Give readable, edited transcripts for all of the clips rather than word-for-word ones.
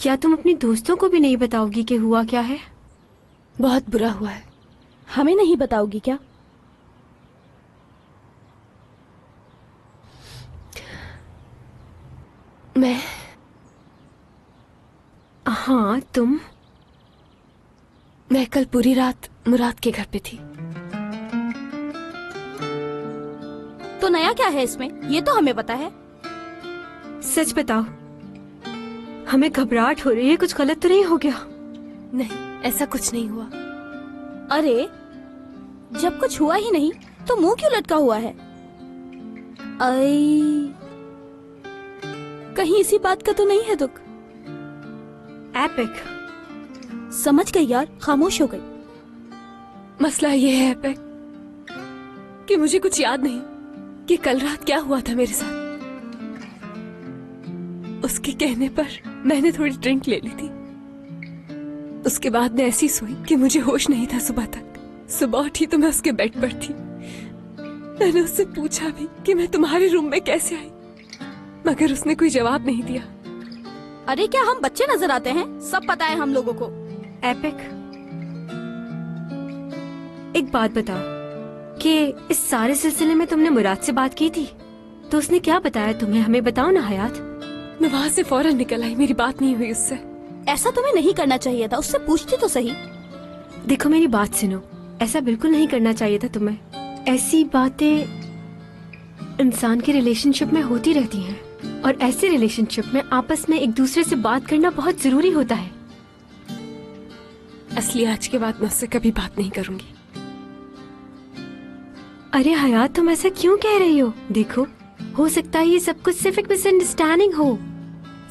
क्या तुम अपने दोस्तों को भी नहीं बताओगी कि हुआ क्या है? बहुत बुरा हुआ है। हमें नहीं बताओगी क्या? मैं हाँ तुम। मैं कल पूरी रात मुराद के घर पे थी। तो नया क्या है इसमें? ये तो हमें पता है। सच बताओ, हमें घबराहट हो रही है, कुछ गलत तो नहीं हो गया? नहीं, ऐसा कुछ नहीं हुआ। अरे जब कुछ हुआ ही नहीं तो मुंह क्यों लटका हुआ है? कहीं इसी बात का तो नहीं है दुख? एपिक। समझ गई यार, खामोश हो गई। मसला ये है एपिक कि मुझे कुछ याद नहीं कि कल रात क्या हुआ था मेरे साथ। उसके कहने पर मैंने थोड़ी ड्रिंक ले ली थी। उसके बाद मैं ऐसी सोई कि मुझे होश नहीं था सुबह तक। सुबह उठी तो मैं उसके बेड पर थी। मैंने उससे पूछा भी कि मैं तुम्हारे रूम में कैसे आई, मगर उसने कोई जवाब नहीं दिया। अरे क्या हम बच्चे नजर आते हैं? सब पता है हम लोगों को। एपिक, एक बात बताओ कि इस सारे सिलसिले में तुमने मुराद से बात की थी? तो उसने क्या बताया तुम्हें? हमें बताओ ना हयात। मैं वहां से फौरन निकल आई, मेरी बात नहीं हुई उससे। ऐसा तुम्हें नहीं करना चाहिए था, उससे पूछती तो सही। देखो मेरी बात सुनो, ऐसा बिल्कुल नहीं करना चाहिए था तुम्हें। ऐसी बातें इंसान के रिलेशनशिप में होती रहती हैं, और ऐसे रिलेशनशिप में आपस में एक दूसरे से बात करना बहुत जरूरी होता है। असली आज के बाद मैं उससे कभी बात नहीं करूंगी। अरे हयात, तुम ऐसा क्यों कह रही हो? देखो, हो सकता है ये सब कुछ सिर्फ एक मिसअंडरस्टैंडिंग हो।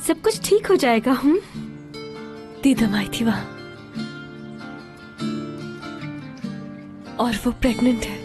सब कुछ ठीक हो जाएगा। दीदम आई थी वहां और वो प्रेग्नेंट है।